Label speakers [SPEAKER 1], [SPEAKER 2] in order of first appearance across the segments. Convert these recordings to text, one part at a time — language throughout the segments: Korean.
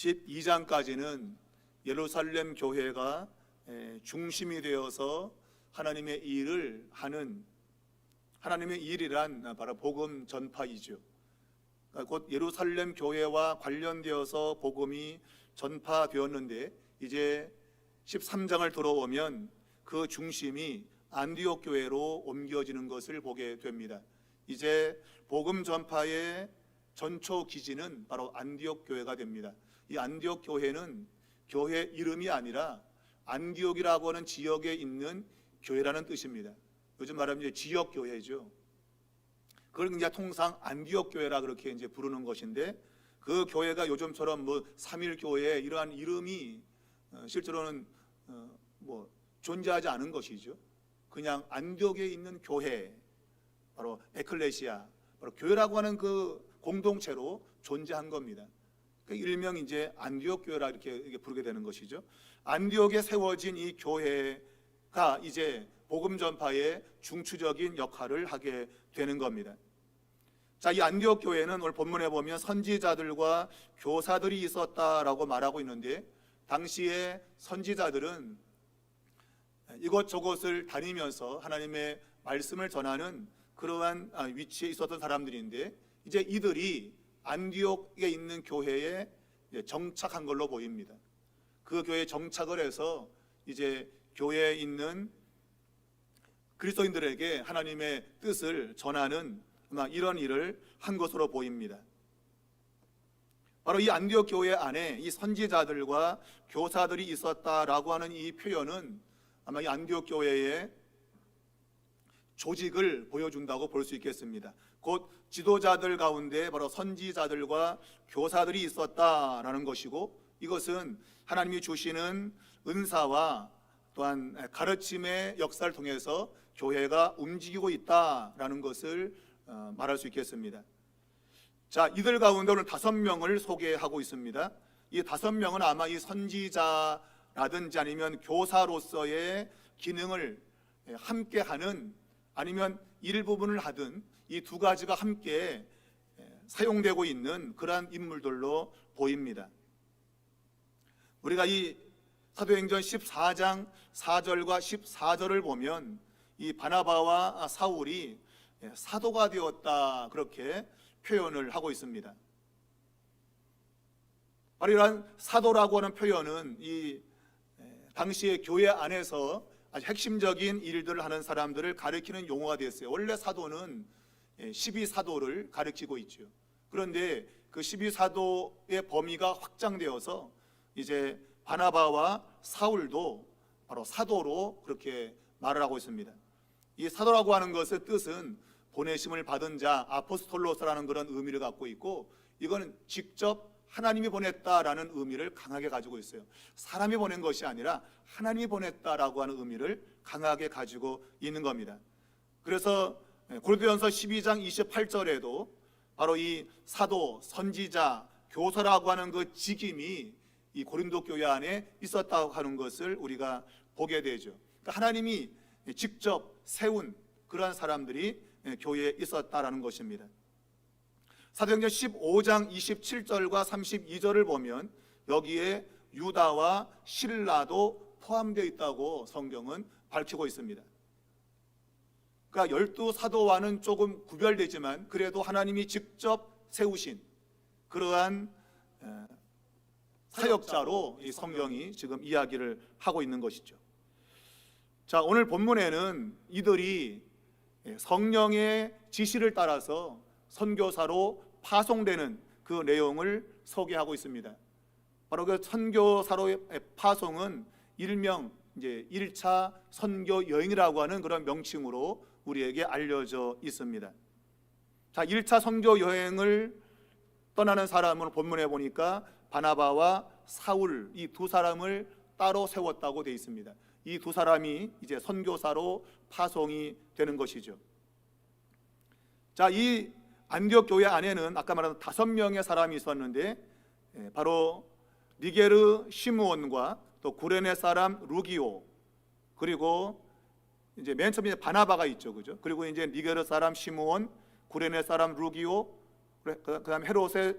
[SPEAKER 1] 12장까지는 예루살렘 교회가 중심이 되어서 하나님의 일을 하는, 하나님의 일이란 바로 복음 전파이죠. 곧 예루살렘 교회와 관련되어서 복음이 전파되었는데, 이제 13장을 들어오면 그 중심이 안디옥 교회로 옮겨지는 것을 보게 됩니다. 이제 복음 전파의 전초 기지는 바로 안디옥 교회가 됩니다. 이 안디옥 교회는 교회 이름이 아니라 안디옥이라고 하는 지역에 있는 교회라는 뜻입니다. 요즘 말하면 지역 교회죠. 그걸 이제 통상 안디옥 교회라 그렇게 이제 부르는 것인데, 그 교회가 요즘처럼 뭐 삼일교회 이러한 이름이 실제로는 존재하지 않은 것이죠. 그냥 안디옥에 있는 교회, 바로 에클레시아, 바로 교회라고 하는 그 공동체로 존재한 겁니다. 그러니까 일명 이제 안디옥 교회라 이렇게 부르게 되는 것이죠. 안디옥에 세워진 이 교회가 이제 복음 전파의 중추적인 역할을 하게 되는 겁니다. 자, 이 안디옥 교회는 오늘 본문에 보면 선지자들과 교사들이 있었다라고 말하고 있는데, 당시에 선지자들은 이곳저곳을 다니면서 하나님의 말씀을 전하는 그러한 위치에 있었던 사람들인데, 이제 이들이 안디옥에 있는 교회에 정착한 걸로 보입니다. 그 교회에 정착을 해서 이제 교회에 있는 그리스도인들에게 하나님의 뜻을 전하는 이런 일을 한 것으로 보입니다. 바로 이 안디옥 교회 안에 이 선지자들과 교사들이 있었다라고 하는 이 표현은 아마 이 안디옥 교회의 조직을 보여준다고 볼 수 있겠습니다. 곧 지도자들 가운데 바로 선지자들과 교사들이 있었다라는 것이고, 이것은 하나님이 주시는 은사와 또한 가르침의 역사를 통해서 교회가 움직이고 있다라는 것을 말할 수 있겠습니다. 자, 이들 가운데 오늘 5명을 소개하고 있습니다. 이 5명은 아마 이 선지자라든지 아니면 교사로서의 기능을 함께 하는, 아니면 일부분을 하든 이 두 가지가 함께 사용되고 있는 그러한 인물들로 보입니다. 우리가 이 사도행전 14장 4절과 14절을 보면 이 바나바와 사울이 사도가 되었다, 그렇게 표현을 하고 있습니다. 바로 이러한 사도라고 하는 표현은 이 당시의 교회 안에서 아주 핵심적인 일들을 하는 사람들을 가리키는 용어가 됐어요. 원래 사도는 12사도를 가리키고 있죠. 그런데 그 12사도의 범위가 확장되어서 이제 바나바와 사울도 바로 사도로 그렇게 말을 하고 있습니다. 이 사도라고 하는 것의 뜻은 보내심을 받은 자, 아포스톨로스라는 그런 의미를 갖고 있고, 이거는 직접 하나님이 보냈다라는 의미를 강하게 가지고 있어요. 사람이 보낸 것이 아니라 하나님이 보냈다라고 하는 의미를 강하게 가지고 있는 겁니다. 그래서 고린도전서 12장 28절에도 바로 이 사도, 선지자, 교사라고 하는 그 직임이 이 고린도 교회 안에 있었다고 하는 것을 우리가 보게 되죠. 그러니까 하나님이 직접 세운 그러한 사람들이 교회에 있었다라는 것입니다. 사도행전 15장 27절과 32절을 보면 여기에 유다와 실라도 포함되어 있다고 성경은 밝히고 있습니다. 그러니까 12사도와는 조금 구별되지만 그래도 하나님이 직접 세우신 그러한 사역자로 이 성경이 지금 이야기를 하고 있는 것이죠. 자, 오늘 본문에는 이들이 성령의 지시를 따라서 선교사로 파송되는 그 내용을 소개하고 있습니다. 바로 그 선교사로의 파송은 일명 이제 1차 선교 여행이라고 하는 그런 명칭으로 우리에게 알려져 있습니다. 자, 1차 선교 여행을 떠나는 사람은 본문에 보니까 바나바와 사울, 이 두 사람을 따로 세웠다고 되어 있습니다. 이 두 사람이 이제 선교사로 파송이 되는 것이죠. 자, 이 안디옥 교회 안에는 아까 말한 5명의 사람이 있었는데, 바로 니게르 시므온과 또 구레네 사람 루기오, 그리고 이제 맨 처음에 바나바가 있죠, 그죠? 그리고 이제 니게르 사람 시므온, 구레네 사람 루기오, 그다음 헤롯의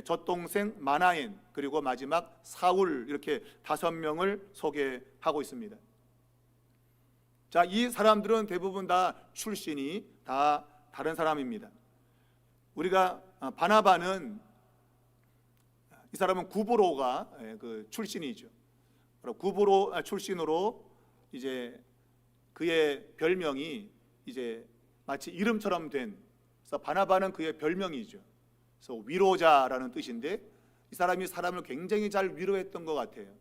[SPEAKER 1] 젖동생 마나엔, 그리고 마지막 사울, 이렇게 5명을 소개하고 있습니다. 자, 이 사람들은 대부분 다 출신이 다 다른 사람입니다. 우리가 바나바는, 이 사람은 구브로가 그 출신이죠. 구브로 출신으로 이제 그의 별명이 이제 마치 이름처럼 된, 그래서 바나바는 그의 별명이죠. 그래서 위로자라는 뜻인데, 이 사람이 사람을 굉장히 잘 위로했던 것 같아요.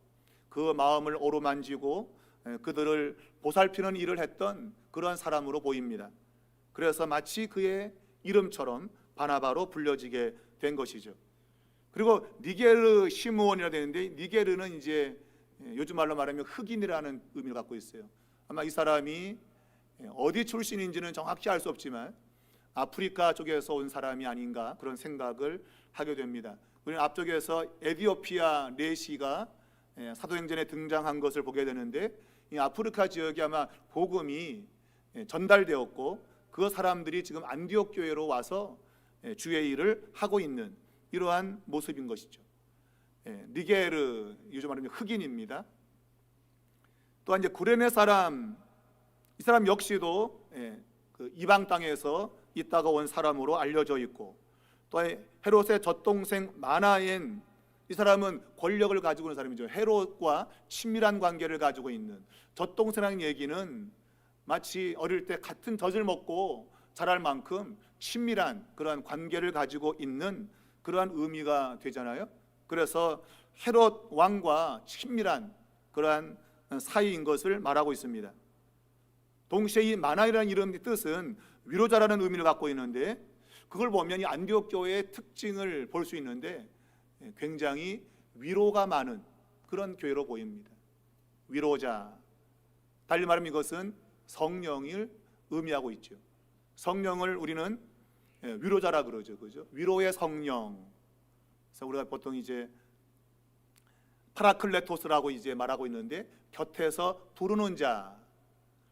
[SPEAKER 1] 그 마음을 어루만지고 그들을 보살피는 일을 했던 그런 사람으로 보입니다. 그래서 마치 그의 이름처럼 바나바로 불려지게 된 것이죠. 그리고 니게르 시므온이라 되는데, 니게르는 이제 요즘 말로 말하면 흑인이라는 의미를 갖고 있어요. 아마 이 사람이 어디 출신인지는 정확히 알 수 없지만 아프리카 쪽에서 온 사람이 아닌가, 그런 생각을 하게 됩니다. 우리는 앞쪽에서 에디오피아 레시가 사도행전에 등장한 것을 보게 되는데, 이 아프리카 지역에 아마 복음이 전달되었고 그 사람들이 지금 안디옥 교회로 와서 주의 일을 하고 있는 이러한 모습인 것이죠. 니게르, 요즘 말하면 흑인입니다. 또한 이제 구레네 사람, 이 사람 역시도 그 이방 땅에서 있다가 온 사람으로 알려져 있고, 또 헤롯의 젖동생 마나엔, 이 사람은 권력을 가지고 있는 사람이죠. 헤롯과 친밀한 관계를 가지고 있는, 젖동생이라는 얘기는 마치 어릴 때 같은 젖을 먹고 자랄 만큼 친밀한 그러한 관계를 가지고 있는 그러한 의미가 되잖아요. 그래서 헤롯 왕과 친밀한 그러한 사이인 것을 말하고 있습니다. 동시에 이 마나이라는 이름의 뜻은 위로자라는 의미를 갖고 있는데, 그걸 보면 이 안디옥 교회의 특징을 볼 수 있는데 굉장히 위로가 많은 그런 교회로 보입니다. 위로자, 달리 말하면 이것은 성령을 의미하고 있죠. 성령을 우리는 위로자라 그러죠, 그죠? 위로의 성령. 그래서 우리가 보통 이제 파라클레토스라고 이제 말하고 있는데, 곁에서 부르는 자,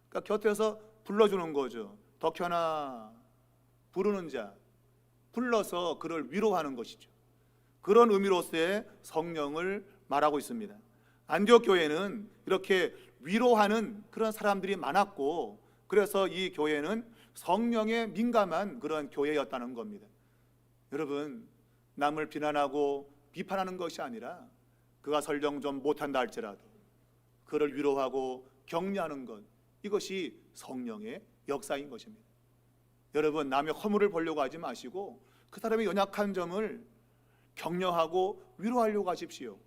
[SPEAKER 1] 그러니까 곁에서 불러주는 거죠. 덕현아, 부르는 자, 불러서 그를 위로하는 것이죠. 그런 의미로서의 성령을 말하고 있습니다. 안디옥 교회는 이렇게 위로하는 그런 사람들이 많았고, 그래서 이 교회는 성령에 민감한 그런 교회였다는 겁니다. 여러분, 남을 비난하고 비판하는 것이 아니라 그가 설령 좀 못한다 할지라도 그를 위로하고 격려하는 것, 이것이 성령의 역사인 것입니다. 여러분, 남의 허물을 보려고 하지 마시고 그 사람의 연약한 점을 격려하고 위로하려고 하십시오.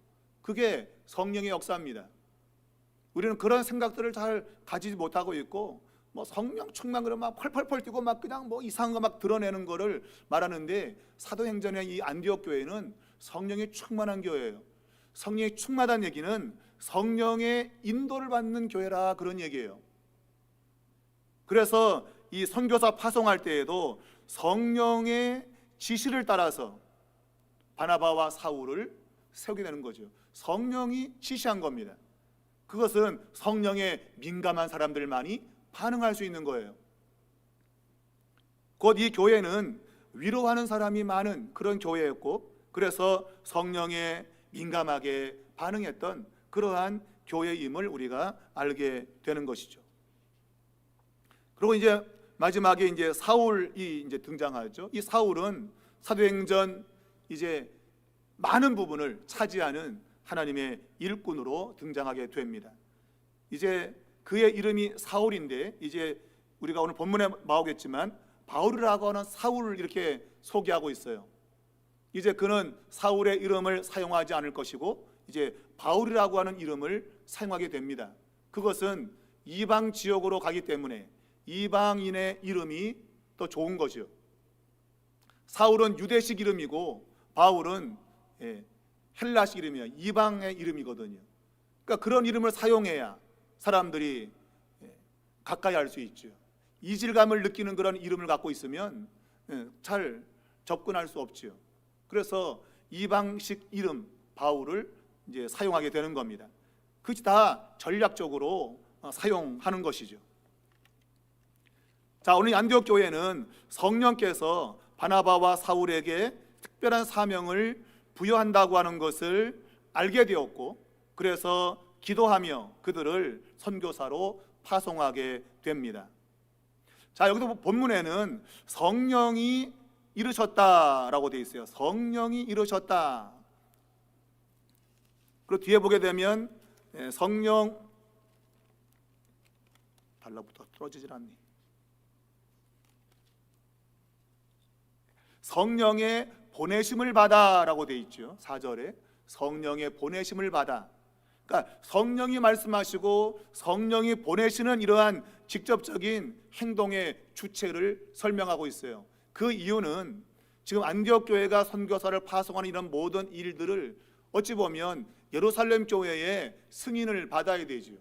[SPEAKER 1] 그게 성령의 역사입니다. 우리는 그런 생각들을 잘 가지지 못하고 있고, 뭐 성령 충만 그러면 막 펄펄펄 뛰고 막 그냥 뭐 이상한 거 막 드러내는 거를 말하는데, 사도행전의 이 안디옥 교회는 성령이 충만한 교회예요. 성령이 충만한 얘기는 성령의 인도를 받는 교회라, 그런 얘기예요. 그래서 이 선교사 파송할 때에도 성령의 지시를 따라서 바나바와 사울을 세우게 되는 거죠. 성령이 지시한 겁니다. 그것은 성령에 민감한 사람들만이 반응할 수 있는 거예요. 곧 이 교회는 위로하는 사람이 많은 그런 교회였고, 그래서 성령에 민감하게 반응했던 그러한 교회임을 우리가 알게 되는 것이죠. 그리고 이제 마지막에 이제 사울이 이제 등장하죠. 이 사울은 사도행전 이제 많은 부분을 차지하는 하나님의 일꾼으로 등장하게 됩니다. 이제 그의 이름이 사울인데, 이제 우리가 오늘 본문에 나오겠지만 바울이라고 하는 사울을 이렇게 소개하고 있어요. 이제 그는 사울의 이름을 사용하지 않을 것이고 이제 바울이라고 하는 이름을 사용하게 됩니다. 그것은 이방 지역으로 가기 때문에 이방인의 이름이 더 좋은 거죠. 사울은 유대식 이름이고 바울은 헬라식 이름이에요. 이방의 이름이거든요. 그러니까 그런 이름을 사용해야 사람들이 가까이 할 수 있죠. 이질감을 느끼는 그런 이름을 갖고 있으면 잘 접근할 수 없죠. 그래서 이방식 이름 바울을 이제 사용하게 되는 겁니다. 그것이 다 전략적으로 사용하는 것이죠. 자, 오늘 안디옥 교회는 성령께서 바나바와 사울에게 특별한 사명을 부여한다고 하는 것을 알게 되었고, 그래서 기도하며 그들을 선교사로 파송하게 됩니다. 자, 여기도 본문에는 성령이 이르셨다라고 되어 있어요. 성령이 이르셨다. 그리고 뒤에 보게 되면 성령 달라붙어 떨어지질 않니. 성령의 보내심을 받아라고 되어 있죠. 4절에 성령의 보내심을 받아. 그러니까 성령이 말씀하시고 성령이 보내시는 이러한 직접적인 행동의 주체를 설명하고 있어요. 그 이유는 지금 안디옥 교회가 선교사를 파송하는 이런 모든 일들을 어찌 보면 예루살렘 교회의 승인을 받아야 되죠.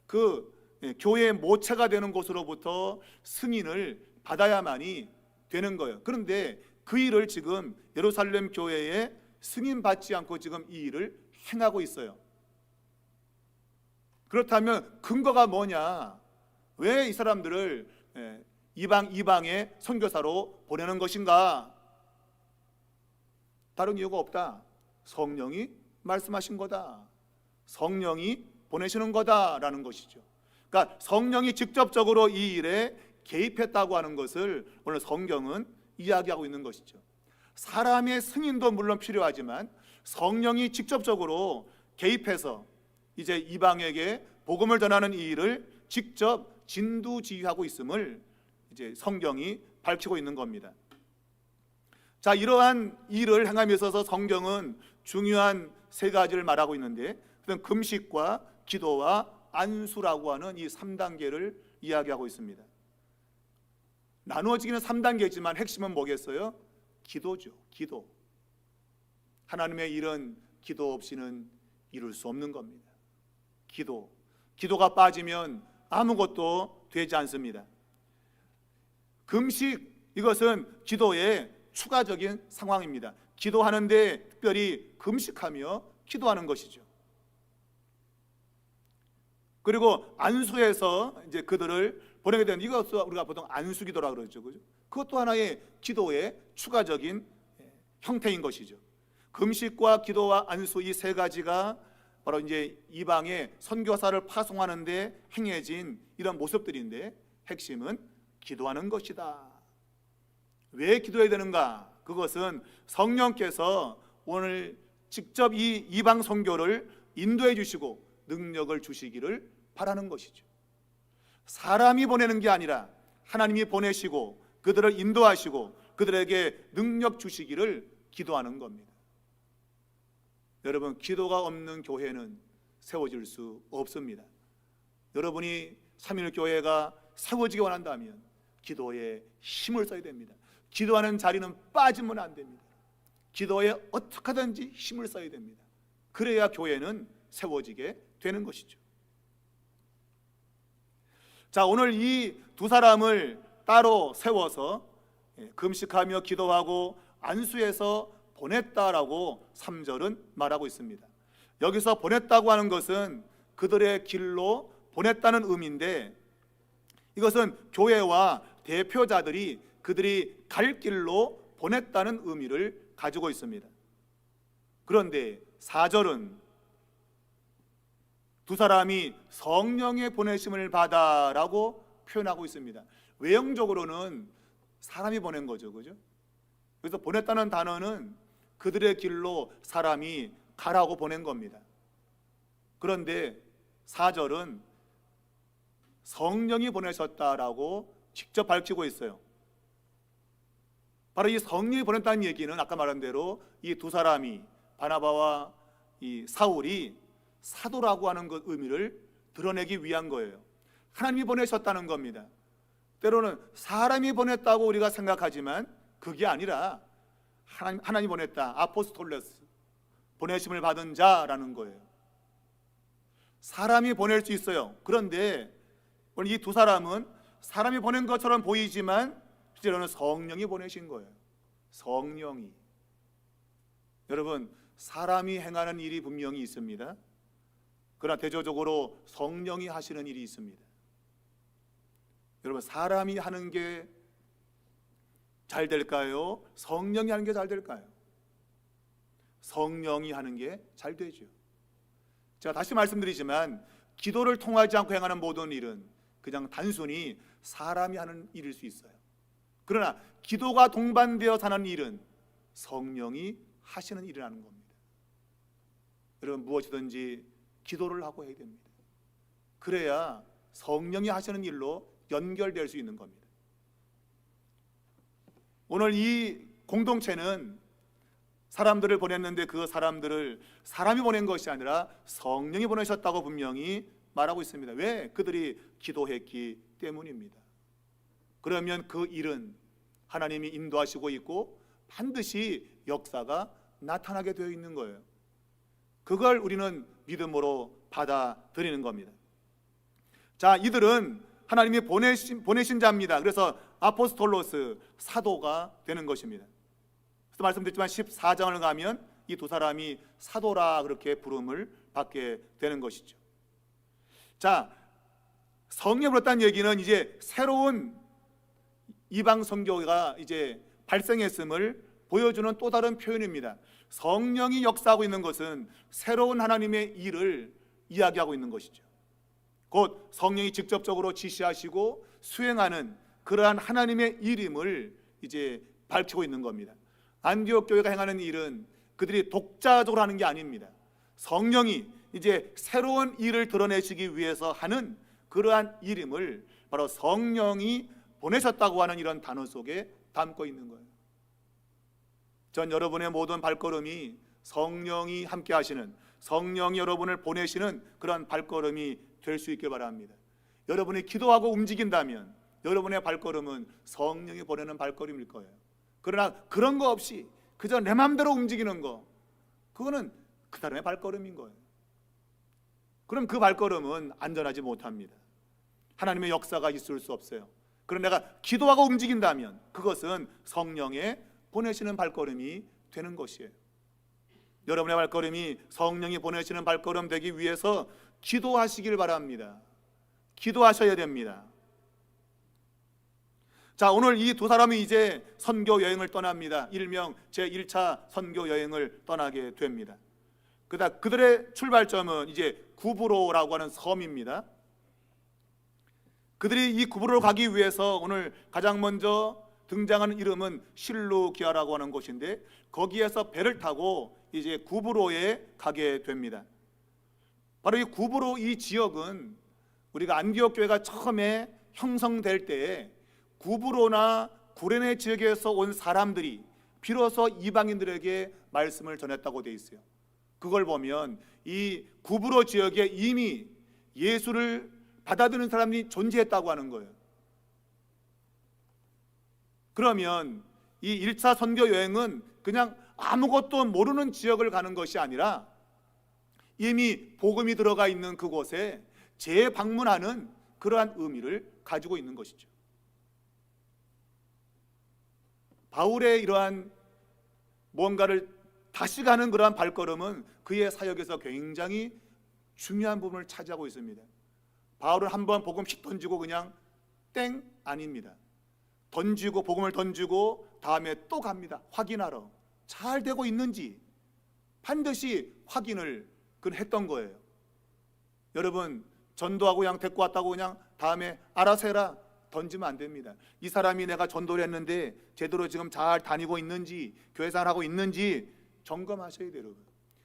[SPEAKER 1] 그 교회의 모체가 되는 곳으로부터 승인을 받아야만이 되는 거예요. 그런데 그 일을 지금 예루살렘 교회에 승인받지 않고 지금 이 일을 행하고 있어요. 그렇다면 근거가 뭐냐? 왜 이 사람들을 이방의 선교사로 보내는 것인가? 다른 이유가 없다. 성령이 말씀하신 거다. 성령이 보내시는 거다라는 것이죠. 그러니까 성령이 직접적으로 이 일에 개입했다고 하는 것을 오늘 성경은 이야기하고 있는 것이죠. 사람의 승인도 물론 필요하지만 성령이 직접적으로 개입해서 이제 이방에게 복음을 전하는 이 일을 직접 진두지휘하고 있음을 이제 성경이 밝히고 있는 겁니다. 자, 이러한 일을 행함에 있어서 성경은 중요한 세 가지를 말하고 있는데, 그건 금식과 기도와 안수라고 하는 이 3단계를 이야기하고 있습니다. 나누어지기는 3단계지만 핵심은 뭐겠어요? 기도죠. 기도. 하나님의 일은 기도 없이는 이룰 수 없는 겁니다. 기도가 빠지면 아무것도 되지 않습니다. 금식, 이것은 기도의 추가적인 상황입니다. 기도하는데 특별히 금식하며 기도하는 것이죠. 그리고 안수해서 이제 그들을 보내게 되는 이것을 우리가 보통 안수기도라고 그러죠. 그죠? 그것도 하나의 기도의 추가적인 형태인 것이죠. 금식과 기도와 안수 이 세 가지가 바로 이제 이방의 선교사를 파송하는데 행해진 이런 모습들인데, 핵심은 기도하는 것이다. 왜 기도해야 되는가? 그것은 성령께서 오늘 직접 이 이방 선교를 인도해 주시고 능력을 주시기를 바라는 것이죠. 사람이 보내는 게 아니라 하나님이 보내시고 그들을 인도하시고 그들에게 능력 주시기를 기도하는 겁니다. 여러분, 기도가 없는 교회는 세워질 수 없습니다. 여러분이 삼일교회가 세워지기 원한다면 기도에 힘을 써야 됩니다. 기도하는 자리는 빠지면 안 됩니다. 기도에 어떻게 하든지 힘을 써야 됩니다. 그래야 교회는 세워지게 되는 것이죠. 자, 오늘 이 두 사람을 따로 세워서 금식하며 기도하고 안수해서 보냈다라고 3절은 말하고 있습니다. 여기서 보냈다고 하는 것은 그들의 길로 보냈다는 의미인데, 이것은 교회와 대표자들이 그들이 갈 길로 보냈다는 의미를 가지고 있습니다. 그런데 4절은 두 사람이 성령의 보내심을 받아라고 표현하고 있습니다. 외형적으로는 사람이 보낸 거죠. 그죠? 그래서 보냈다는 단어는 그들의 길로 사람이 가라고 보낸 겁니다. 그런데 4절은 성령이 보내셨다라고 직접 밝히고 있어요. 바로 이 성령이 보냈다는 얘기는 아까 말한 대로 이 두 사람이, 바나바와 이 사울이 사도라고 하는 그 의미를 드러내기 위한 거예요. 하나님이 보내셨다는 겁니다. 때로는 사람이 보냈다고 우리가 생각하지만 그게 아니라 하나님이 보냈다, 아포스톨레스, 보내심을 받은 자라는 거예요. 사람이 보낼 수 있어요. 그런데 이 두 사람은 사람이 보낸 것처럼 보이지만 실제로는 성령이 보내신 거예요. 성령이. 여러분, 사람이 행하는 일이 분명히 있습니다. 그러나 대조적으로 성령이 하시는 일이 있습니다. 여러분, 사람이 하는 게 잘 될까요? 성령이 하는 게 잘 될까요? 성령이 하는 게 잘 되죠. 제가 다시 말씀드리지만 기도를 통하지 않고 행하는 모든 일은 그냥 단순히 사람이 하는 일일 수 있어요. 그러나 기도가 동반되어 사는 일은 성령이 하시는 일이라는 겁니다. 여러분, 무엇이든지 기도를 하고 해야 됩니다. 그래야 성령이 하시는 일로 연결될 수 있는 겁니다. 오늘 이 공동체는 사람들을 보냈는데 그 사람들을 사람이 보낸 것이 아니라 성령이 보내셨다고 분명히 말하고 있습니다. 왜? 그들이 기도했기 때문입니다. 그러면 그 일은 하나님이 인도하시고 있고 반드시 역사가 나타나게 되어 있는 거예요. 그걸 우리는 믿음으로 받아들이는 겁니다. 자, 이들은 하나님이 보내신 자입니다. 그래서 아포스톨로스, 사도가 되는 것입니다. 그래서 말씀드렸지만 14장을 가면 이 두 사람이 사도라 그렇게 부름을 받게 되는 것이죠. 자, 성령을 받았다는 얘기는 이제 새로운 이방 선교가 이제 발생했음을 보여주는 또 다른 표현입니다. 성령이 역사하고 있는 것은 새로운 하나님의 일을 이야기하고 있는 것이죠. 곧 성령이 직접적으로 지시하시고 수행하는 그러한 하나님의 일임을 이제 밝히고 있는 겁니다. 안디옥 교회가 행하는 일은 그들이 독자적으로 하는 게 아닙니다. 성령이 이제 새로운 일을 드러내시기 위해서 하는 그러한 일임을 바로 성령이 보내셨다고 하는 이런 단어 속에 담고 있는 거예요. 전 여러분의 모든 발걸음이 성령이 함께 하시는, 성령이 여러분을 보내시는 그런 발걸음이 될 수 있길 바랍니다. 여러분이 기도하고 움직인다면 여러분의 발걸음은 성령이 보내는 발걸음일 거예요. 그러나 그런 거 없이 그저 내 마음대로 움직이는 거, 그거는 그 사람의 발걸음인 거예요. 그럼 그 발걸음은 안전하지 못합니다. 하나님의 역사가 있을 수 없어요. 그럼 내가 기도하고 움직인다면 그것은 성령의 보내시는 발걸음이 되는 것이에요. 여러분의 발걸음이 성령이 보내시는 발걸음 되기 위해서 기도하시길 바랍니다. 기도하셔야 됩니다. 자, 오늘 이 두 사람이 이제 선교 여행을 떠납니다. 일명 제1차 선교 여행을 떠나게 됩니다. 그들의 출발점은 이제 구브로라고 하는 섬입니다. 그들이 이 구브로로 가기 위해서 오늘 가장 먼저 등장하는 이름은 실루기아라고 하는 곳인데, 거기에서 배를 타고 이제 구브로에 가게 됩니다. 바로 이 구브로 이 지역은 우리가 안디옥 교회가 처음에 형성될 때에 구브로나 구레네 지역에서 온 사람들이 비로소 이방인들에게 말씀을 전했다고 되어 있어요. 그걸 보면 이 구브로 지역에 이미 예수를 받아들이는 사람이 존재했다고 하는 거예요. 그러면 이 1차 선교 여행은 그냥 아무것도 모르는 지역을 가는 것이 아니라 이미 복음이 들어가 있는 그곳에 재방문하는 그러한 의미를 가지고 있는 것이죠. 바울의 이러한 뭔가를 다시 가는 그러한 발걸음은 그의 사역에서 굉장히 중요한 부분을 차지하고 있습니다. 바울은 한번 복음 휙 던지고 그냥 땡 아닙니다. 던지고 복음을 던지고 다음에 또 갑니다. 확인하러 잘 되고 있는지 반드시 확인을 했던 거예요. 여러분, 전도하고 그냥 데리고 왔다고 그냥 다음에 알아서 해라 던지면 안 됩니다. 이 사람이 내가 전도를 했는데 제대로 지금 잘 다니고 있는지, 교회 생활하고 있는지 점검하셔야 돼요. 여러분,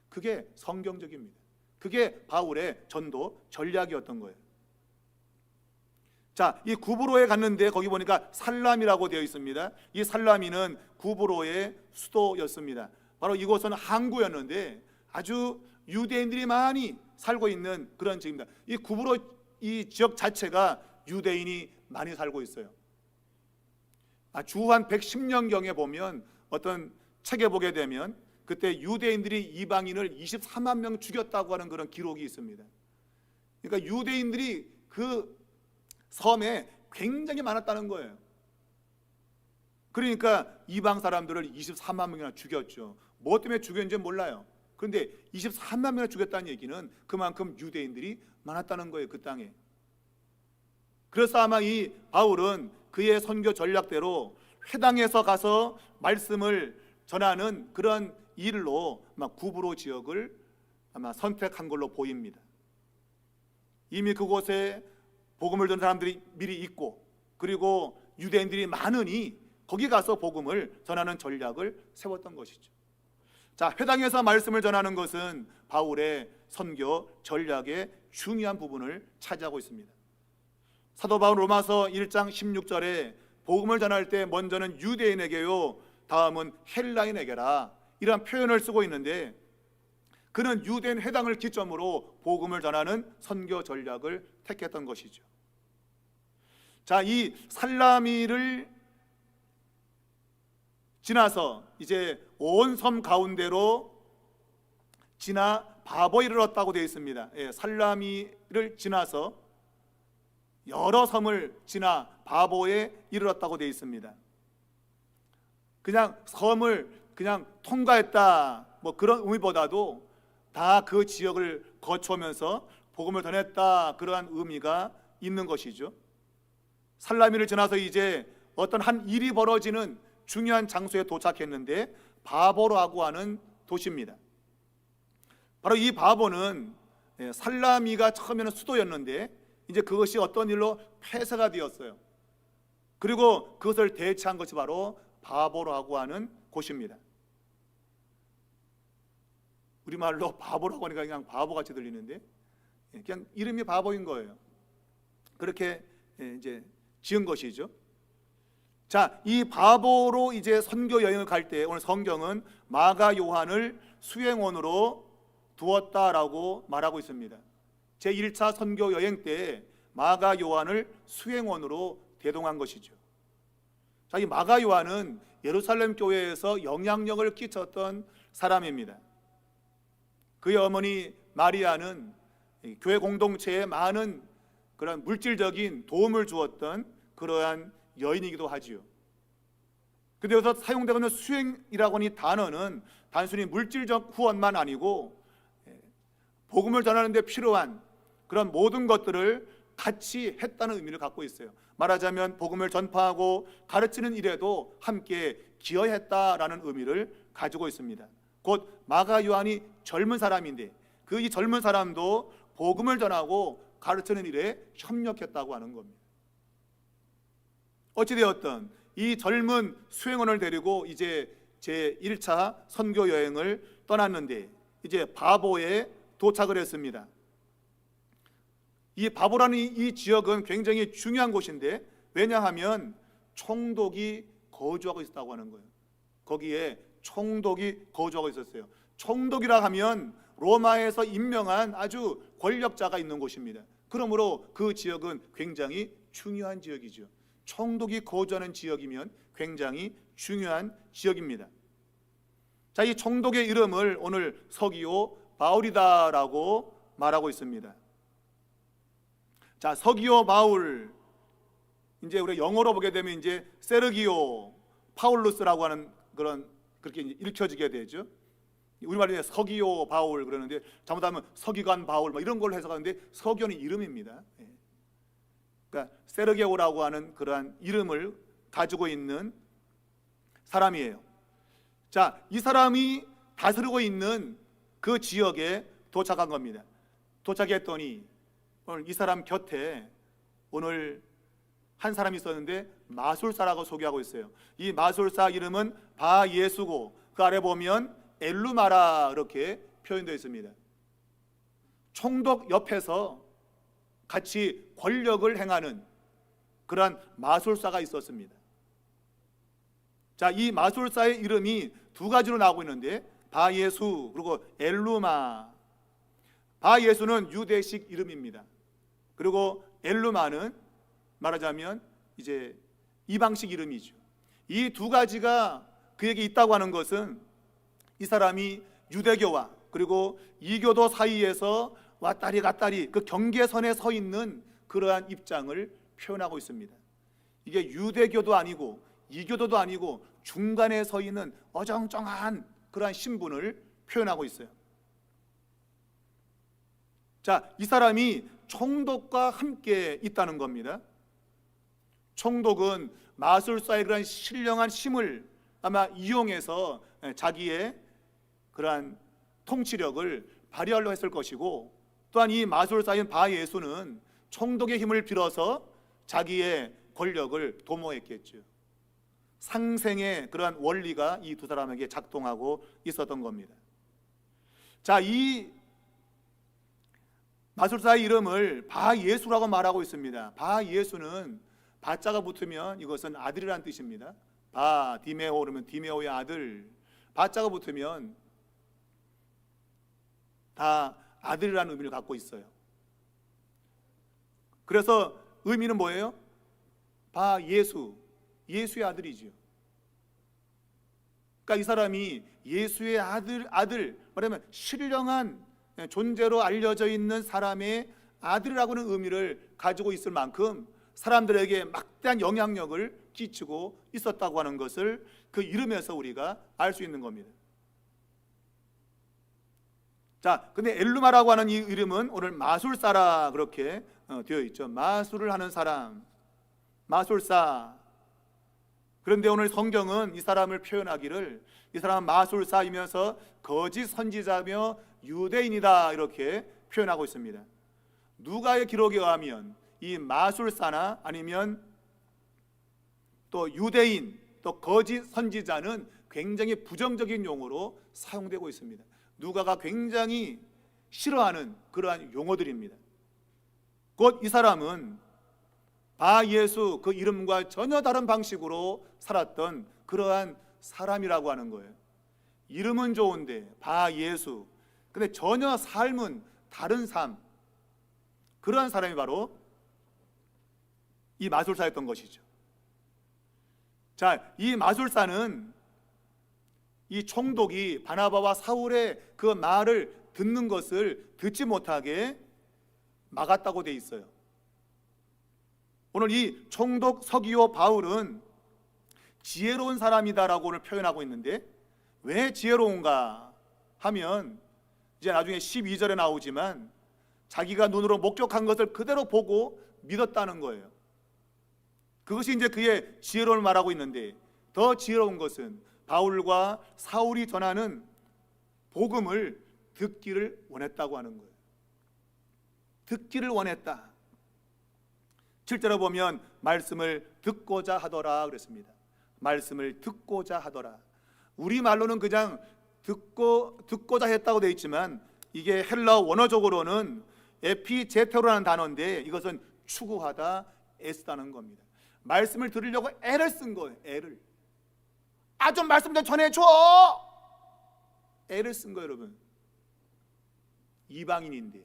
[SPEAKER 1] 그게 성경적입니다. 그게 바울의 전도 전략이었던 거예요. 자, 이 구브로에 갔는데 거기 보니까 살라미라고 되어 있습니다. 이 살라미는 구브로의 수도였습니다. 바로 이곳은 항구였는데 아주 유대인들이 많이 살고 있는 그런 지역입니다. 이 구브로 이 지역 자체가 유대인이 많이 살고 있어요. 주한 110년경에 보면 어떤 책에 보게 되면 그때 유대인들이 이방인을 23만 명 죽였다고 하는 그런 기록이 있습니다. 그러니까 유대인들이 그 섬에 굉장히 많았다는 거예요. 그러니까 이방 사람들을 23만 명이나 죽였죠. 뭐 때문에 죽였는지 몰라요. 그런데 23만 명을 죽였다는 얘기는 그만큼 유대인들이 많았다는 거예요, 그 땅에. 그래서 아마 이 바울은 그의 선교 전략대로 회당에서 가서 말씀을 전하는 그런 일로 아마 구브로 지역을 아마 선택한 걸로 보입니다. 이미 그곳에 복음을 듣는 사람들이 미리 있고, 그리고 유대인들이 많으니 거기 가서 복음을 전하는 전략을 세웠던 것이죠. 자, 회당에서 말씀을 전하는 것은 바울의 선교 전략의 중요한 부분을 차지하고 있습니다. 사도 바울 로마서 1장 16절에 복음을 전할 때 먼저는 유대인에게요, 다음은 헬라인에게라, 이런 표현을 쓰고 있는데, 그는 유대인 회당을 기점으로 복음을 전하는 선교 전략을 택했던 것이죠. 자, 이 살라미를 지나서 이제 온 섬 가운데로 지나 바보에 이르렀다고 되어 있습니다. 살라미를 지나서 여러 섬을 지나 바보에 이르렀다고 되어 있습니다. 그냥 섬을 그냥 통과했다, 뭐 그런 의미보다도 다 그 지역을 거쳐오면서 복음을 전했다, 그러한 의미가 있는 것이죠. 살라미를 지나서 이제 어떤 한 일이 벌어지는 중요한 장소에 도착했는데, 바보라고 하는 도시입니다. 바로 이 바보는 살라미가 처음에는 수도였는데 이제 그것이 어떤 일로 폐쇄가 되었어요. 그리고 그것을 대체한 것이 바로 바보라고 하는 곳입니다. 우리말로 바보라고 하니까 그냥 바보같이 들리는데, 그냥 이름이 바보인 거예요. 그렇게 이제 지은 것이죠. 자, 이 바보로 이제 선교 여행을 갈 때 오늘 성경은 마가 요한을 수행원으로 두었다라고 말하고 있습니다. 제1차 선교 여행 때 마가 요한을 수행원으로 대동한 것이죠. 자, 이 마가 요한은 예루살렘 교회에서 영향력을 끼쳤던 사람입니다. 그의 어머니 마리아는 교회 공동체에 많은 그런 물질적인 도움을 주었던 그러한 여인이기도 하지요. 근데 여기서 사용되고 있는 수행이라고 하는 이 단어는 단순히 물질적 후원만 아니고 복음을 전하는 데 필요한 그런 모든 것들을 같이 했다는 의미를 갖고 있어요. 말하자면 복음을 전파하고 가르치는 일에도 함께 기여했다라는 의미를 가지고 있습니다. 곧 마가 요한이 젊은 사람인데 그 이 젊은 사람도 복음을 전하고 가르치는 일에 협력했다고 하는 겁니다. 어찌되었든 이 젊은 수행원을 데리고 이제 제1차 선교 여행을 떠났는데 이제 바보에 도착을 했습니다. 이 바보라는 이 지역은 굉장히 중요한 곳인데, 왜냐하면 총독이 거주하고 있었다고 하는 거예요. 거기에 총독이 거주하고 있었어요. 총독이라 하면 로마에서 임명한 아주 권력자가 있는 곳입니다. 그러므로 그 지역은 굉장히 중요한 지역이죠. 총독이 거주하는 지역이면 굉장히 중요한 지역입니다. 자, 이 총독의 이름을 오늘 서기오 바울이다라고 말하고 있습니다. 자, 서기오 바울, 이제 우리 영어로 보게 되면 이제 세르기오 파울루스라고 하는 그렇게 읽혀지게 되죠. 우리말로 서기오 바울 그러는데 잘못하면 서기관 바울 뭐 이런 걸로 해석하는데 서기오는 이름입니다. 그러니까 세르기오라고 하는 그러한 이름을 가지고 있는 사람이에요. 자, 이 사람이 다스리고 있는 그 지역에 도착한 겁니다. 도착했더니 오늘 이 사람 곁에 오늘 한 사람이 있었는데 마술사라고 소개하고 있어요. 이 마술사 이름은 바예수고 그 아래 보면 엘루마라 이렇게 표현되어 있습니다. 총독 옆에서 같이 권력을 행하는 그러한 마술사가 있었습니다. 자, 이 마술사의 이름이 두 가지로 나오고 있는데 바예수 그리고 엘루마. 바예수는 유대식 이름입니다. 그리고 엘루마는 말하자면 이제 이방식 이름이죠. 이 두 가지가 그에게 있다고 하는 것은 이 사람이 유대교와 그리고 이교도 사이에서 왔다리 갔다리 그 경계선에 서 있는 그러한 입장을 표현하고 있습니다. 이게 유대교도 아니고 이교도도 아니고 중간에 서 있는 어정쩡한 그러한 신분을 표현하고 있어요. 자, 이 사람이 총독과 함께 있다는 겁니다. 총독은 마술사의 그런 신령한 힘을 아마 이용해서 자기의 그러한 통치력을 발휘하려 했을 것이고, 또한 이 마술사인 바 예수는 총독의 힘을 빌어서 자기의 권력을 도모했겠죠. 상생의 그러한 원리가 이 두 사람에게 작동하고 있었던 겁니다. 자, 이 마술사의 이름을 바 예수라고 말하고 있습니다. 바 예수는 바자가 붙으면 이것은 아들이라는 뜻입니다. 바 디메오 그러면 디메오의 아들, 바자가 붙으면 다 아들이라는 의미를 갖고 있어요. 그래서 의미는 뭐예요? 바 예수, 예수의 아들이죠. 그러니까 이 사람이 예수의 아들 말하면 신령한 존재로 알려져 있는 사람의 아들이라고는 의미를 가지고 있을 만큼 사람들에게 막대한 영향력을 끼치고 있었다고 하는 것을 그 이름에서 우리가 알 수 있는 겁니다. 자, 근데 엘루마라고 하는 이 이름은 오늘 마술사라 그렇게 되어 있죠. 마술을 하는 사람, 마술사. 그런데 오늘 성경은 이 사람을 표현하기를 이 사람은 마술사이면서 거짓 선지자며 유대인이다 이렇게 표현하고 있습니다. 누가의 기록에 의하면 이 마술사나 아니면 또 유대인 또 거짓 선지자는 굉장히 부정적인 용어로 사용되고 있습니다. 누가가 굉장히 싫어하는 그러한 용어들입니다. 곧 이 사람은 바 예수 그 이름과 전혀 다른 방식으로 살았던 그러한 사람이라고 하는 거예요. 이름은 좋은데 바 예수, 근데 전혀 삶은 다른 삶, 그러한 사람이 바로 이 마술사였던 것이죠. 자, 이 마술사는 이 총독이 바나바와 사울의 그 말을 듣는 것을 듣지 못하게 막았다고 돼 있어요. 오늘 이 총독 서기오 바울은 지혜로운 사람이다라고 오늘 표현하고 있는데, 왜 지혜로운가 하면 이제 나중에 12절에 나오지만 자기가 눈으로 목격한 것을 그대로 보고 믿었다는 거예요. 그것이 이제 그의 지혜로움을 말하고 있는데, 더 지혜로운 것은 바울과 사울이 전하는 복음을 듣기를 원했다고 하는 거예요. 듣기를 원했다. 7절에 보면 말씀을 듣고자 하더라 그랬습니다. 말씀을 듣고자 하더라. 우리말로는 그냥 듣고자 했다고 되어 있지만 이게 헬라어 원어적으로는 에피제테로라는 단어인데 이것은 추구하다, 애쓰다는 겁니다. 말씀을 들으려고 애를 쓴 거예요. 애를. 좀 말씀 좀 전해줘. 애를 쓴 거예요, 여러분. 이방인인데,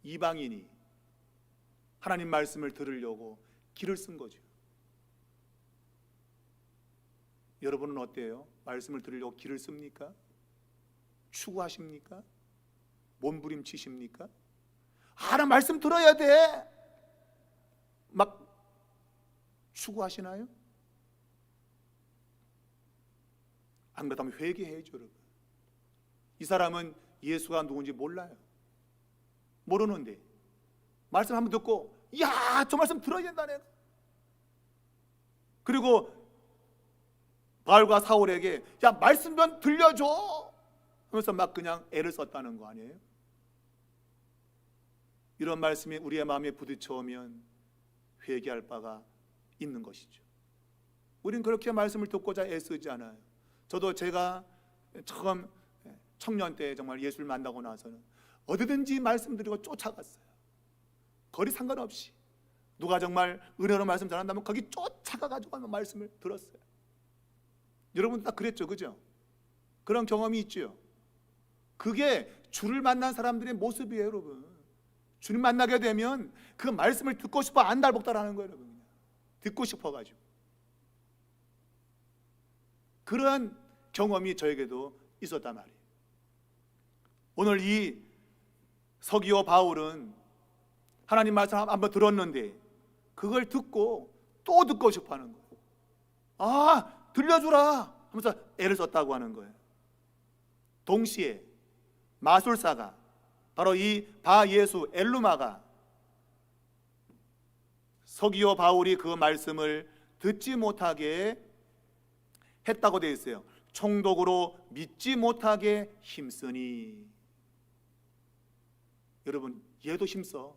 [SPEAKER 1] 이방인이 하나님 말씀을 들으려고 기를 쓴 거죠. 여러분은 어때요? 말씀을 들으려고 기를 씁니까? 추구하십니까? 몸부림치십니까? 나 말씀 들어야 돼. 막 추구하시나요? 안 그렇다면 회개해야죠, 여러분. 이 사람은 예수가 누군지 몰라요. 모르는데 말씀 한번 듣고 저 말씀 들어야 된다 내가. 그리고 바울과 사울에게 말씀 좀 들려줘 하면서 막 그냥 애를 썼다는 거 아니에요? 이런 말씀이 우리의 마음에 부딪혀오면 회개할 바가 있는 것이죠. 우린 그렇게 말씀을 듣고자 애쓰지 않아요. 저도 제가 처음 청년 때 정말 예수를 만나고 나서는 어디든지 말씀드리고 쫓아갔어요. 거리 상관없이 누가 정말 은혜로 말씀 전한다면 거기 쫓아가가지고 말씀을 들었어요. 여러분 다 그랬죠, 그죠? 그런 경험이 있죠. 그게 주를 만난 사람들의 모습이에요, 여러분. 주님 만나게 되면 그 말씀을 듣고 싶어 안달복달하는 거예요, 여러분. 듣고 싶어가지고. 그러한 경험이 저에게도 있었단 말이에요. 오늘 이 서기오 바울은 하나님 말씀 한번 들었는데 그걸 듣고 또 듣고 싶어 하는 거예요. 들려주라 하면서 애를 썼다고 하는 거예요. 동시에 마술사가 바로 이 바 예수 엘루마가 서기오 바울이 그 말씀을 듣지 못하게 했다고 되어 있어요. 총독으로 믿지 못하게 힘쓰니. 여러분, 얘도 힘써.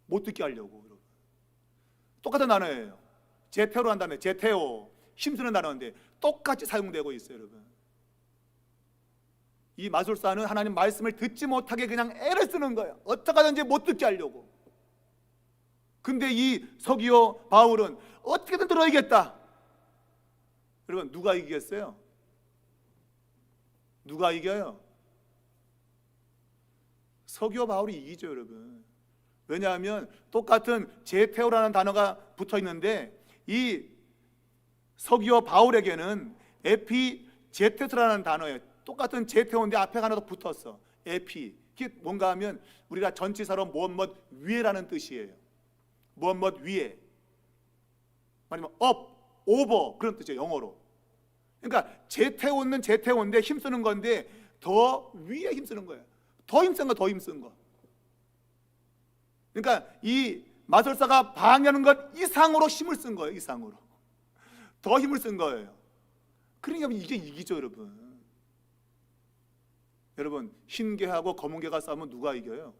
[SPEAKER 1] 못 듣게 하려고. 여러분, 똑같은 단어예요. 제테오로 한 단어예요. 제테오, 힘쓰는 단어인데 똑같이 사용되고 있어요. 여러분, 이 마술사는 하나님 말씀을 듣지 못하게 그냥 애를 쓰는 거예요. 어떻게 하든지 못 듣게 하려고. 근데 이 서기오 바울은 어떻게든 들어야겠다. 여러분, 누가 이기겠어요? 누가 이겨요? 서기오 바울이 이기죠. 여러분, 왜냐하면 똑같은 제테오라는 단어가 붙어 있는데 이 서기오 바울에게는 에피제테스라는 단어예요. 똑같은 제테오인데 앞에 하나 더 붙었어. 에피. 이게 뭔가 하면 우리가 전치사로 무엇 위에라는 뜻이에요. 무엇 위에, 아니면 up, over 그런 뜻이에요, 영어로. 그러니까 제테오는 제테오인데 힘쓰는 건데 더 위에 힘쓰는 거예요. 더 힘쓴 거, 더 힘쓴 거. 그러니까 이 마술사가 방해하는 것 이상으로 힘을 쓴 거예요. 이상으로 더 힘을 쓴 거예요. 그러니까 이게 이기죠. 여러분, 흰개하고 검은개가 싸우면 누가 이겨요?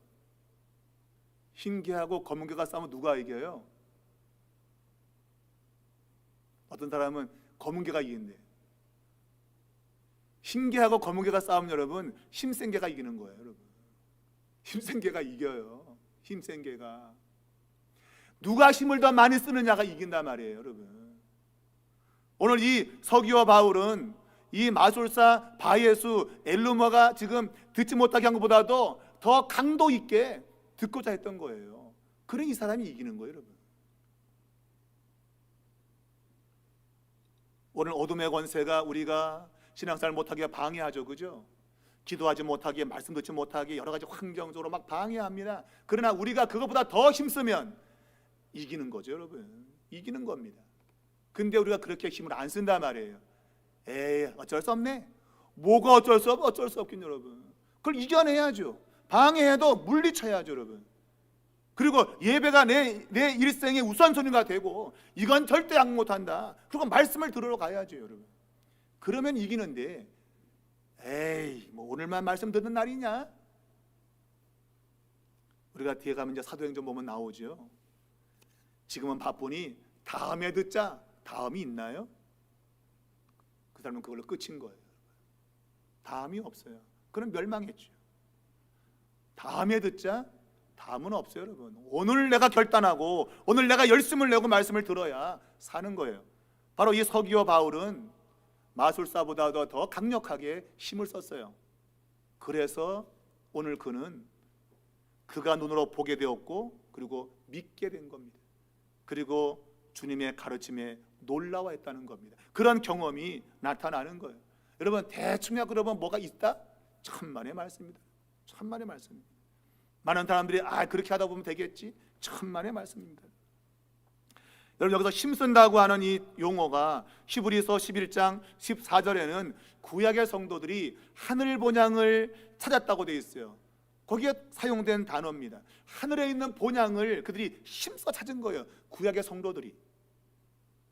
[SPEAKER 1] 흰개하고 검은개가 싸우면 누가 이겨요? 어떤 사람은 검은개가 이긴대. 흰개하고 검은개가 싸우면 여러분, 힘센 개가 이기는 거예요. 여러분, 힘센 개가 이겨요. 힘센 개가. 누가 힘을 더 많이 쓰느냐가 이긴단 말이에요. 여러분, 오늘 이 서기오 바울은 이 마술사 바예수 엘루머가 지금 듣지 못하게 한 것보다도 더 강도 있게 듣고자 했던 거예요. 그러니 이 사람이 이기는 거예요. 여러분, 오늘 어둠의 권세가 우리가 신앙생활 못하게 방해하죠. 그죠? 기도하지 못하게, 말씀 듣지 못하게 여러 가지 환경적으로 막 방해합니다. 그러나 우리가 그것보다 더 힘쓰면 이기는 거죠. 여러분, 이기는 겁니다. 근데 우리가 그렇게 힘을 안 쓴단 말이에요. 에이, 어쩔 수 없네. 뭐가 어쩔 수 없어? 어쩔 수 없긴. 여러분, 그걸 이겨내야죠. 방해해도 물리쳐야죠. 여러분, 그리고 예배가 내 일생의 우선순위가 되고, 이건 절대 양 못한다. 그리고 말씀을 들으러 가야죠. 여러분, 그러면 이기는데, 에이, 뭐 오늘만 말씀 듣는 날이냐? 우리가 뒤에 가면 이제 사도행전 보면 나오죠. 지금은 바쁘니 다음에 듣자. 다음이 있나요? 그 사람은 그걸로 끝인 거예요. 다음이 없어요. 그럼 멸망했죠. 다음에 듣자. 다음은 없어요. 여러분, 오늘 내가 결단하고 오늘 내가 열심을 내고 말씀을 들어야 사는 거예요. 바로 이 서기오 바울은 마술사보다도 더 강력하게 힘을 썼어요. 그래서 오늘 그는 그가 눈으로 보게 되었고, 그리고 믿게 된 겁니다. 그리고 주님의 가르침에 놀라워했다는 겁니다. 그런 경험이 나타나는 거예요. 여러분, 대충 그러면 뭐가 있다? 천만의 말씀입니다. 천만의 말씀입니다. 많은 사람들이 그렇게 하다 보면 되겠지? 천만의 말씀입니다. 여러분, 여기서 힘쓴다고 하는 이 용어가 히브리서 11장 14절에는 구약의 성도들이 하늘 본향을 찾았다고 되어 있어요. 거기에 사용된 단어입니다. 하늘에 있는 본향을 그들이 힘써 찾은 거예요. 구약의 성도들이.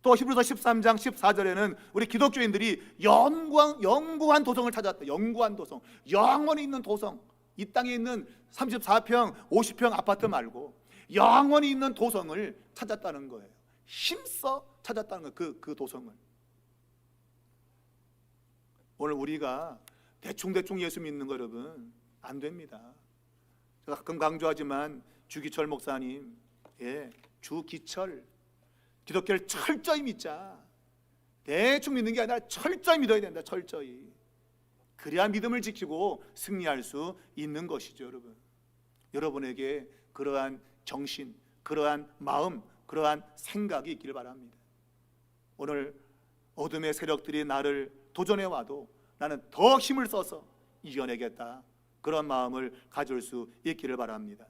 [SPEAKER 1] 또 히브리서 13장 14절에는 우리 기독교인들이 영구한 도성을 찾았다. 영구한 도성, 영원히 있는 도성. 이 땅에 있는 34평, 50평 아파트 말고 영원히 있는 도성을 찾았다는 거예요. 힘써 찾았다는 거예요. 그 도성을. 오늘 우리가 대충 예수 믿는 거, 여러분, 안 됩니다. 제가 가끔 강조하지만 주기철 목사님, 주기철, 기독교를 철저히 믿자. 대충 믿는 게 아니라 철저히 믿어야 된다. 철저히. 그래야 믿음을 지키고 승리할 수 있는 것이죠. 여러분, 여러분에게 그러한 정신, 그러한 마음, 그러한 생각이 있기를 바랍니다. 오늘 어둠의 세력들이 나를 도전해 와도 나는 더 힘을 써서 이겨내겠다. 그런 마음을 가질 수 있기를 바랍니다.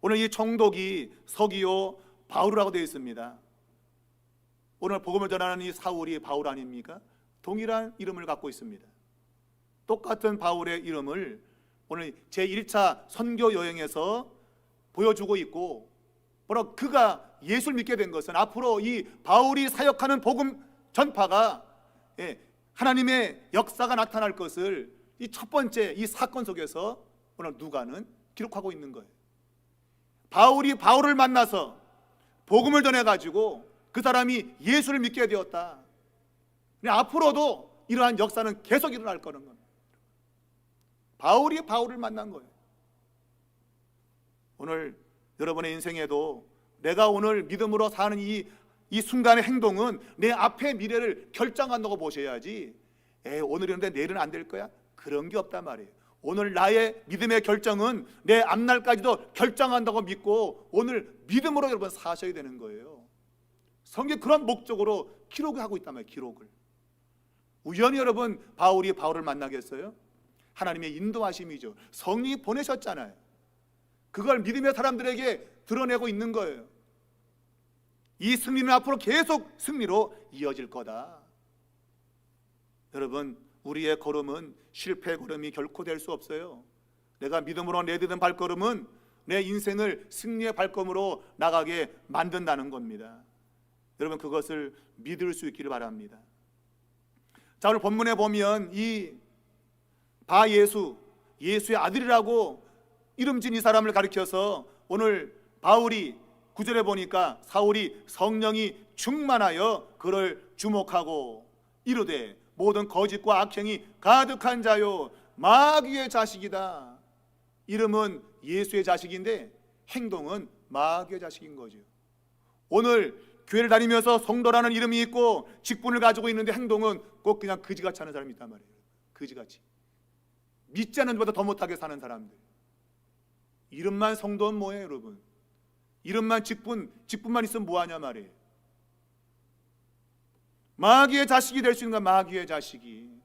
[SPEAKER 1] 오늘 이 총독이 서기오 바울이라고 되어 있습니다. 오늘 복음을 전하는 이 사울이 바울 아닙니까? 동일한 이름을 갖고 있습니다. 똑같은 바울의 이름을 오늘 제1차 선교 여행에서 보여주고 있고, 바로 그가 예수를 믿게 된 것은 앞으로 이 바울이 사역하는 복음 전파가 하나님의 역사가 나타날 것을 이 첫 번째 이 사건 속에서 오늘 누가는 기록하고 있는 거예요. 바울이 바울을 만나서 복음을 전해가지고 그 사람이 예수를 믿게 되었다. 앞으로도 이러한 역사는 계속 일어날 거는 겁니다. 바울이 바울을 만난 거예요. 오늘 여러분의 인생에도 내가 오늘 믿음으로 사는 이 순간의 행동은 내 앞의 미래를 결정한다고 보셔야지, 오늘이었는데 내일은 안 될 거야? 그런 게 없단 말이에요. 오늘 나의 믿음의 결정은 내 앞날까지도 결정한다고 믿고 오늘 믿음으로 여러분 사셔야 되는 거예요. 성경 그런 목적으로 기록을 하고 있단 말이에요. 기록을. 우연히 여러분 바울이 바울을 만나겠어요? 하나님의 인도하심이죠. 성령이 보내셨잖아요. 그걸 믿음의 사람들에게 드러내고 있는 거예요. 이 승리는 앞으로 계속 승리로 이어질 거다. 여러분, 우리의 걸음은 실패의 걸음이 결코 될 수 없어요. 내가 믿음으로 내딛은 발걸음은 내 인생을 승리의 발걸음으로 나가게 만든다는 겁니다. 여러분, 그것을 믿을 수 있기를 바랍니다. 자, 오늘 본문에 보면 이 바예수, 예수의 아들이라고 이름진 이 사람을 가리켜서 오늘 바울이 9절에 보니까 사울이 성령이 충만하여 그를 주목하고 이르되 모든 거짓과 악행이 가득한 자요 마귀의 자식이다. 이름은 예수의 자식인데 행동은 마귀의 자식인 거죠. 오늘 교회를 다니면서 성도라는 이름이 있고 직분을 가지고 있는데 행동은 꼭 그냥 그지같이 하는 사람이 있단 말이에요. 그지같이 믿지 않는 것보다 더 못하게 사는 사람들. 이름만 성도는 뭐예요, 여러분? 이름만 직분만 있으면 뭐하냐 말이에요. 마귀의 자식이 될 수 있는 건 마귀의 자식이.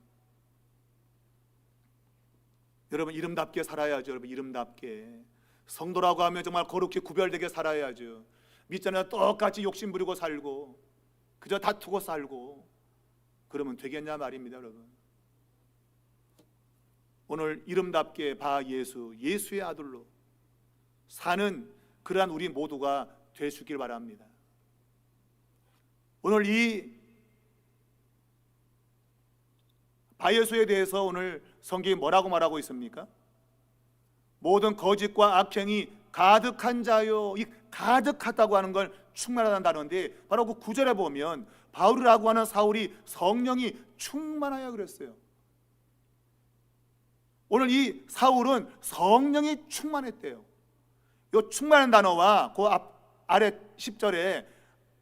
[SPEAKER 1] 여러분, 이름답게 살아야죠. 여러분, 이름답게. 성도라고 하면 정말 거룩히 구별되게 살아야죠. 믿잖아요. 똑같이 욕심 부리고 살고 그저 다투고 살고 그러면 되겠냐 말입니다, 여러분. 오늘 이름답게 바예수, 예수의 아들로 사는 그러한 우리 모두가 될 수 있길 바랍니다. 오늘 이 바예수에 대해서 오늘 성경이 뭐라고 말하고 있습니까? 모든 거짓과 악행이 가득한 자요. 이 가득하다고 하는 걸 충만하다는 단어인데 바로 그 9절에 보면 바울이라고 하는 사울이 성령이 충만하여 그랬어요. 오늘 이 사울은 성령이 충만했대요. 이 충만한 단어와 그 아래 10절에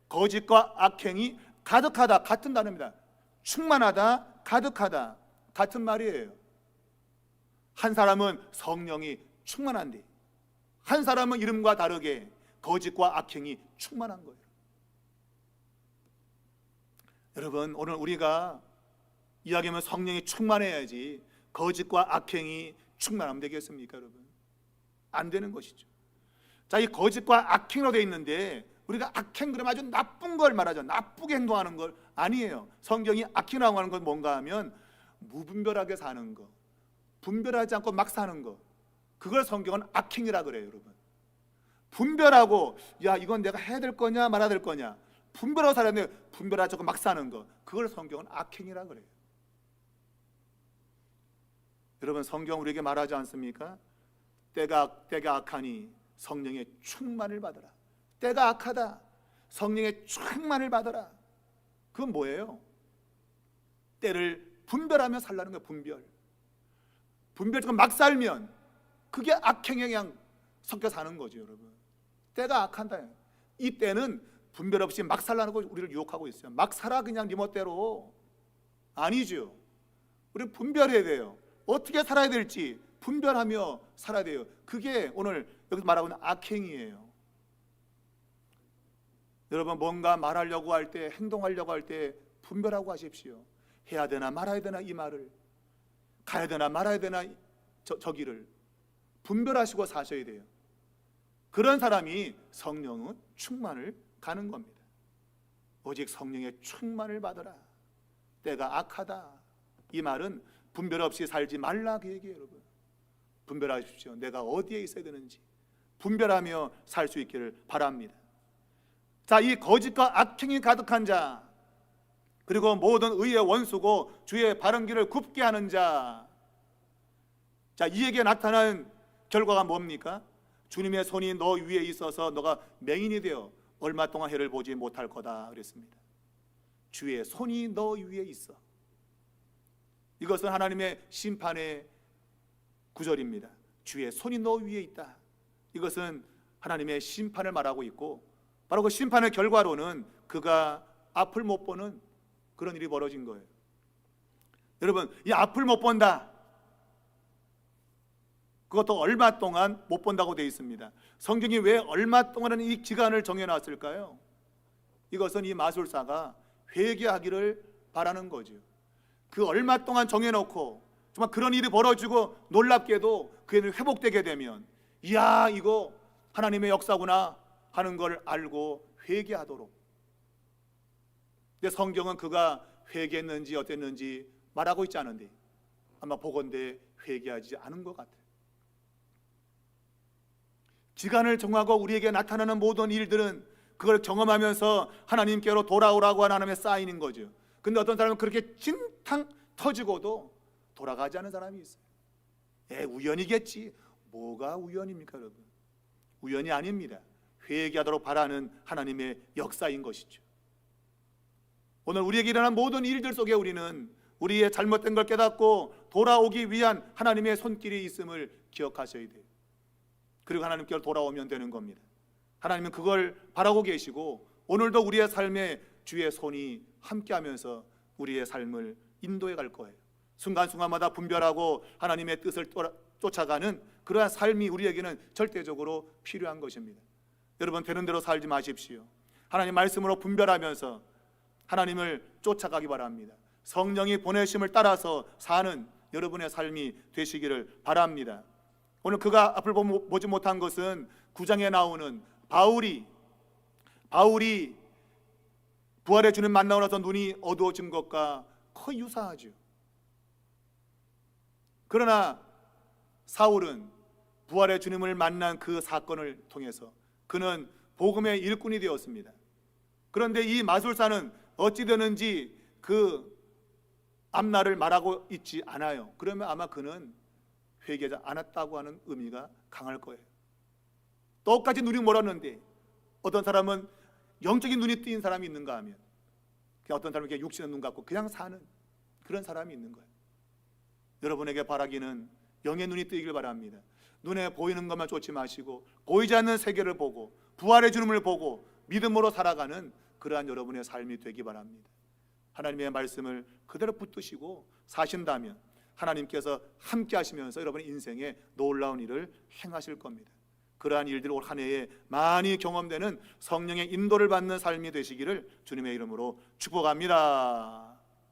[SPEAKER 1] 거짓과 악행이 가득하다 같은 단어입니다. 충만하다, 가득하다 같은 말이에요. 한 사람은 성령이 충만한데 한 사람은 이름과 다르게 거짓과 악행이 충만한 거예요. 여러분, 오늘 우리가 이야기하면 성령이 충만해야지 거짓과 악행이 충만하면 되겠습니까, 여러분? 안 되는 것이죠. 자, 이 거짓과 악행으로 되어 있는데 우리가 악행 그러면 아주 나쁜 걸 말하죠. 나쁘게 행동하는 걸 아니에요. 성경이 악행이라고 하는 건 뭔가 하면 무분별하게 사는 거, 분별하지 않고 막 사는 거, 그걸 성경은 악행이라 그래요, 여러분. 분별하고 야 이건 내가 해야 될 거냐 말아야 될 거냐 분별하고 살아야 되는데 분별하지 않고 막 사는 거, 그걸 성경은 악행이라 그래요. 여러분, 성경 우리에게 말하지 않습니까? 때가 악하니 성령의 충만을 받으라. 때가 악하다, 성령의 충만을 받으라. 그건 뭐예요? 때를 분별하며 살라는 거예요. 분별처럼 막 살면 그게 악행에 그냥 섞여 사는 거죠, 여러분. 때가 악한다. 이 때는 분별 없이 막 살라는 거 우리를 유혹하고 있어요. 막 살아 그냥 네 멋대로. 아니죠. 우리 분별해야 돼요. 어떻게 살아야 될지 분별하며 살아야 돼요. 그게 오늘 여기서 말하고 있는 악행이에요. 여러분, 뭔가 말하려고 할 때, 행동하려고 할 때 분별하고 하십시오. 해야 되나 말아야 되나 이 말을, 가야 되나 말아야 되나 저기를 분별하시고 사셔야 돼요. 그런 사람이 성령은 충만을 가는 겁니다. 오직 성령의 충만을 받으라. 때가 악하다. 이 말은 분별 없이 살지 말라 그 얘기예요, 여러분. 분별하십시오. 내가 어디에 있어야 되는지 분별하며 살 수 있기를 바랍니다. 자, 이 거짓과 악행이 가득한 자, 그리고 모든 의의 원수고 주의 바른 길을 굽게 하는 자. 자, 이에게 나타난 결과가 뭡니까? 주님의 손이 너 위에 있어서 너가 맹인이 되어 얼마 동안 해를 보지 못할 거다 그랬습니다. 주의 손이 너 위에 있어. 이것은 하나님의 심판의 구절입니다. 주의 손이 너 위에 있다. 이것은 하나님의 심판을 말하고 있고, 바로 그 심판의 결과로는 그가 앞을 못 보는 그런 일이 벌어진 거예요. 여러분, 이 앞을 못 본다, 그것도 얼마 동안 못 본다고 되어 있습니다. 성경이 왜 얼마 동안이라는 이 기간을 정해놨을까요? 이것은 이 마술사가 회개하기를 바라는 거죠. 그 얼마 동안 정해놓고 정말 그런 일이 벌어지고 놀랍게도 그 일이 회복되게 되면, 이야, 이거 하나님의 역사구나 하는 걸 알고 회개하도록. 근데 성경은 그가 회개했는지 어땠는지 말하고 있지 않은데, 아마 보건대 회개하지 않은 것 같아요. 기간을 정하고 우리에게 나타나는 모든 일들은 그걸 경험하면서 하나님께로 돌아오라고 하는 하나님의 사인인 거죠. 근데 어떤 사람은 그렇게 진탕 터지고도 돌아가지 않은 사람이 있어요. 우연이겠지. 뭐가 우연입니까, 여러분? 우연이 아닙니다. 회개하도록 바라는 하나님의 역사인 것이죠. 오늘 우리에게 일어난 모든 일들 속에 우리는 우리의 잘못된 걸 깨닫고 돌아오기 위한 하나님의 손길이 있음을 기억하셔야 돼요. 그리고 하나님께로 돌아오면 되는 겁니다. 하나님은 그걸 바라고 계시고, 오늘도 우리의 삶에 주의 손이 함께하면서 우리의 삶을 인도해 갈 거예요. 순간순간마다 분별하고 하나님의 뜻을 쫓아가는 그러한 삶이 우리에게는 절대적으로 필요한 것입니다. 여러분, 되는 대로 살지 마십시오. 하나님 말씀으로 분별하면서 하나님을 쫓아가기 바랍니다. 성령이 보내심을 따라서 사는 여러분의 삶이 되시기를 바랍니다. 오늘 그가 앞을 보지 못한 것은 9장에 나오는 바울이 부활의 주님 만나고 나서 눈이 어두워진 것과 거의 유사하죠. 그러나 사울은 부활의 주님을 만난 그 사건을 통해서 그는 복음의 일꾼이 되었습니다. 그런데 이 마술사는 어찌 되는지 그 앞날을 말하고 있지 않아요. 그러면 아마 그는 회개하지 않았다고 하는 의미가 강할 거예요. 똑같이 눈이 멀었는데 어떤 사람은 영적인 눈이 뜨인 사람이 있는가 하면, 그냥 어떤 사람은 육신의 눈 갖고 그냥 사는 그런 사람이 있는 거예요. 여러분에게 바라기는 영의 눈이 뜨이길 바랍니다. 눈에 보이는 것만 쫓지 마시고 보이지 않는 세계를 보고 부활의 주님을 보고 믿음으로 살아가는 그러한 여러분의 삶이 되기 바랍니다. 하나님의 말씀을 그대로 붙드시고 사신다면 하나님께서 함께 하시면서 여러분의 인생에 놀라운 일을 행하실 겁니다. 그러한 일들이 올 한 해에 많이 경험되는 성령의 인도를 받는 삶이 되시기를 주님의 이름으로 축복합니다.